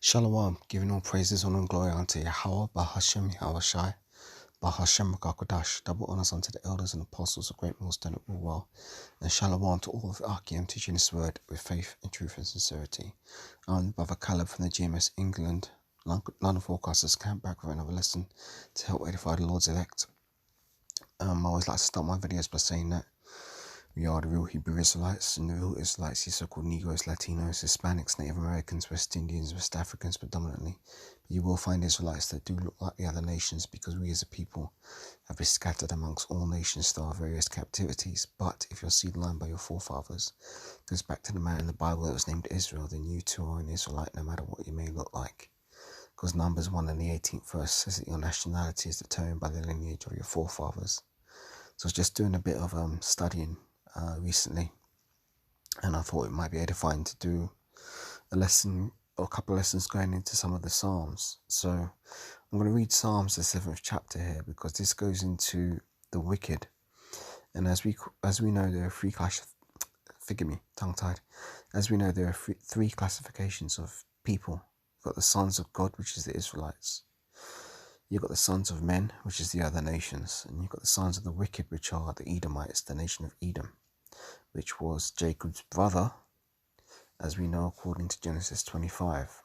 Shalom, giving all praises, honor, and glory unto Yahweh, Bahashem, Yahushai, Bahashem, Gakodash, double honors unto the elders and apostles of Great Millstone at Woolwell, and shalom to all of Archeum teaching this word with faith and truth and sincerity. I'm Brother Caleb from the GMS England, London Forecasters Camp, back with another lesson to help edify the Lord's elect. I always like to start my videos by saying that we are the real Hebrew Israelites, and the real Israelites, these so-called Negroes, Latinos, Hispanics, Native Americans, West Indians, West Africans predominantly. But you will find Israelites that do look like the other nations, because we as a people have been scattered amongst all nations through our various captivities. But if your seed line by your forefathers goes back to the man in the Bible that was named Israel, then you too are an Israelite, no matter what you may look like. Because Numbers 1 and the 18th verse says that your nationality is determined by the lineage of your forefathers. So I was just doing a bit of studying recently, and I thought it might be edifying to do a lesson or a couple of lessons going into some of the Psalms. So I'm going to read Psalms, the 7th chapter here, because this goes into the wicked. And as we know, there are As we know, there are three classifications of people. You've got the sons of God, which is the Israelites. You've got the sons of men, which is the other nations. And you've got the sons of the wicked, which are the Edomites, the nation of Edom, which was Jacob's brother, as we know according to Genesis 25.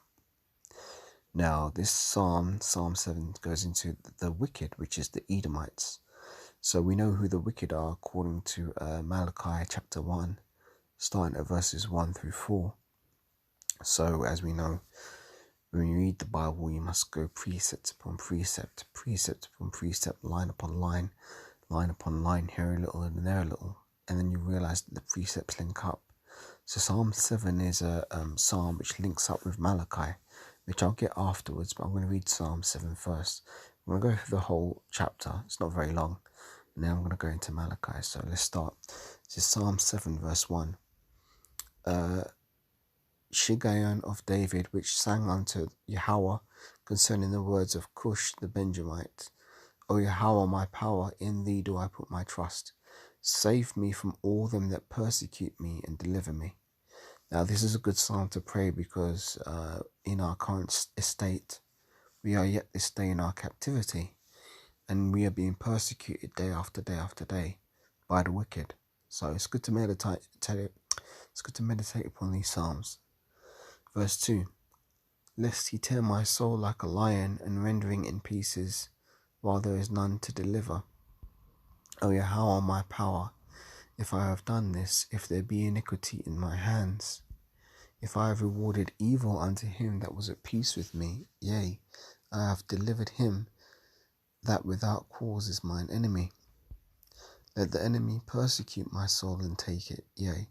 Now, this Psalm 7, goes into the wicked, which is the Edomites. So we know who the wicked are according to Malachi chapter 1, starting at verses 1 through 4. So, as we know, when you read the Bible, you must go precept upon precept, precept upon precept, line upon line upon line, here a little and there a little. And then you realize that the precepts link up. So Psalm 7 is a psalm which links up with Malachi, which I'll get afterwards, but I'm going to read Psalm 7 first. I'm going to go through the whole chapter. It's not very long. And then I'm going to go into Malachi. So let's start. This is Psalm 7 verse 1. Shiggaion of David, which sang unto Yahweh concerning the words of Cush the Benjamite. O Yahweh, my power, in thee do I put my trust. Save me from all them that persecute me and deliver me. Now, this is a good psalm to pray because in our current estate, we are yet this day in our captivity, and we are being persecuted day after day after day by the wicked. So it's good to meditate. It's good to meditate upon these psalms. Verse 2. Lest he tear my soul like a lion and rendering in pieces, while there is none to deliver. O Yahweh, my power, if I have done this, if there be iniquity in my hands, if I have rewarded evil unto him that was at peace with me, yea, I have delivered him that without cause is mine enemy. Let the enemy persecute my soul and take it, yea,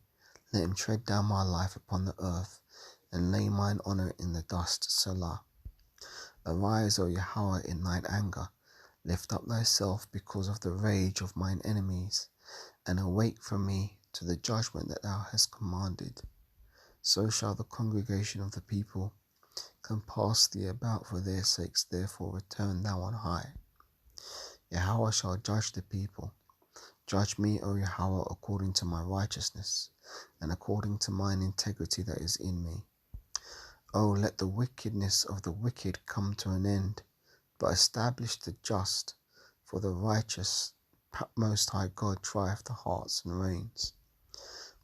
let him tread down my life upon the earth, and lay mine honour in the dust, Selah. Arise, O Yahweh, in thine anger, lift up thyself because of the rage of mine enemies, and awake from me to the judgment that thou hast commanded. So shall the congregation of the people compass thee about for their sakes, therefore return thou on high. Yahweh shall judge the people. Judge me, O Yahweh, according to my righteousness, and according to mine integrity that is in me. O let the wickedness of the wicked come to an end, but establish the just, for the righteous Most High God trieth the hearts and reins.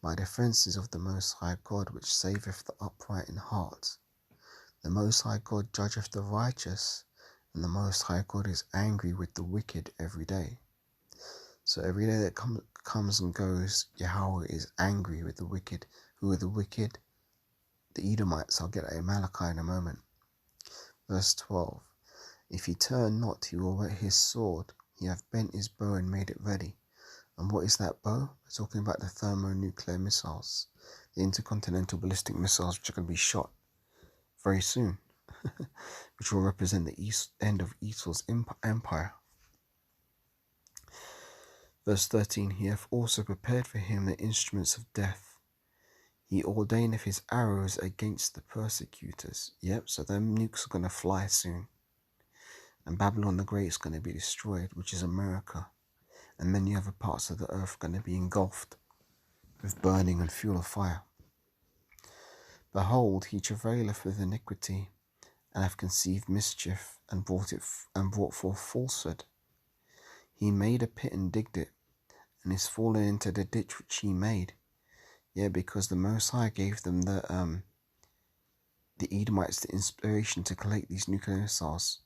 My defence is of the Most High God, which saveth the upright in heart. The Most High God judgeth the righteous, and the Most High God is angry with the wicked every day. So every day that comes and goes, Yahweh is angry with the wicked. Who are the wicked? The Edomites. I'll get at Malachi in a moment. Verse 12. If he turn not, he will whet his sword. He hath bent his bow and made it ready. And what is that bow? We're talking about the thermonuclear missiles, the intercontinental ballistic missiles, which are going to be shot very soon, which will represent the end of Esau's empire. Verse 13. He hath also prepared for him the instruments of death. He ordaineth his arrows against the persecutors. Yep, so them nukes are going to fly soon. And Babylon the Great is going to be destroyed, which is America. And many other parts of the earth are going to be engulfed with burning and fuel of fire. Behold, he travaileth with iniquity, and have conceived mischief, and brought forth falsehood. He made a pit and digged it, and is fallen into the ditch which he made. Yeah, because the Most High gave them the Edomites the inspiration to collect these nuclear missiles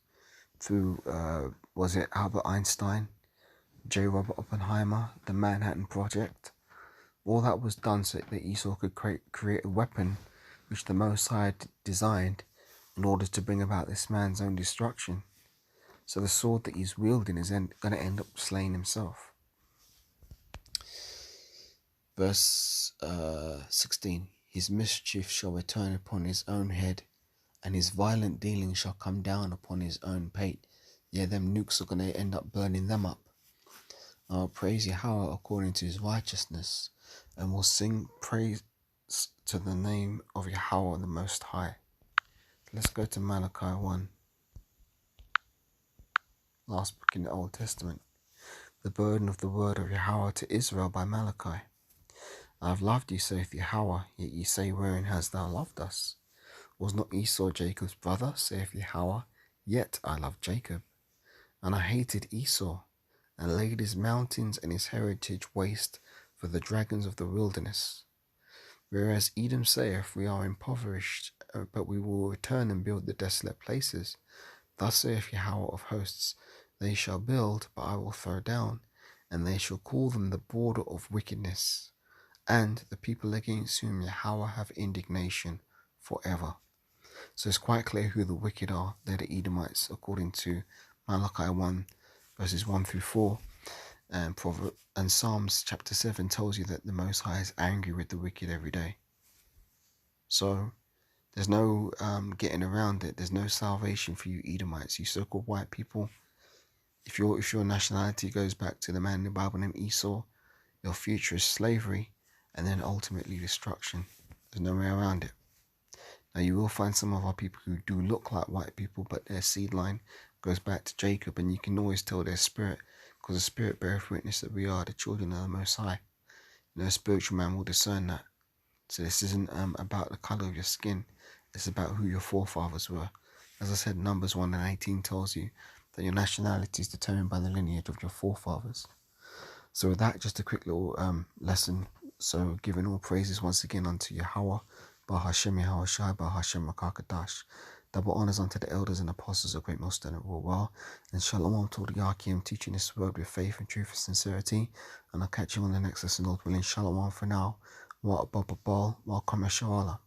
through, was it Albert Einstein, J. Robert Oppenheimer, the Manhattan Project. All that was done so that Esau could create a weapon which the Most High designed in order to bring about this man's own destruction. So the sword that he's wielding is going to end up slaying himself. Verse 16. His mischief shall return upon his own head, and his violent dealing shall come down upon his own pate. Yeah, them nukes are going to end up burning them up. I'll praise Yahweh according to his righteousness, and will sing praise to the name of Yahweh the Most High. Let's go to Malachi 1. Last book in the Old Testament. The burden of the word of Yahweh to Israel by Malachi. I have loved you, saith Yahweh, yet ye say, wherein hast thou loved us? Was not Esau Jacob's brother, saith Yahweh? Yet I loved Jacob. And I hated Esau, and laid his mountains and his heritage waste for the dragons of the wilderness. Whereas Edom saith, we are impoverished, but we will return and build the desolate places. Thus saith Yahweh of hosts, they shall build, but I will throw down, and they shall call them the border of wickedness, and the people against whom Yahweh have indignation forever. So it's quite clear who the wicked are. They're the Edomites, according to Malachi 1, verses 1 through 4. And Psalms chapter 7 tells you that the Most High is angry with the wicked every day. So there's no getting around it. There's no salvation for you Edomites, you so-called white people. If your nationality goes back to the man in the Bible named Esau, your future is slavery and then ultimately destruction. There's no way around it. Now you will find some of our people who do look like white people, but their seed line goes back to Jacob, and you can always tell their spirit, because the spirit beareth witness that we are the children of the Most High. A spiritual man will discern that. So this isn't about the colour of your skin. It's about who your forefathers were. As I said, Numbers 1 and 18 tells you that your nationality is determined by the lineage of your forefathers. So with that, just a quick little lesson. So giving all praises once again unto Yahweh, Bah Hashem Yahweh Shai, Bah Hashem Rakakadash. Double honours unto the elders and apostles of Great Most and Rule Well. And shalom to all the Yakim teaching this word with faith and truth and sincerity. And I'll catch you on the next lesson, Lord willing. Shalom for now. Wa Baba Bal, Wa Kama Shalom.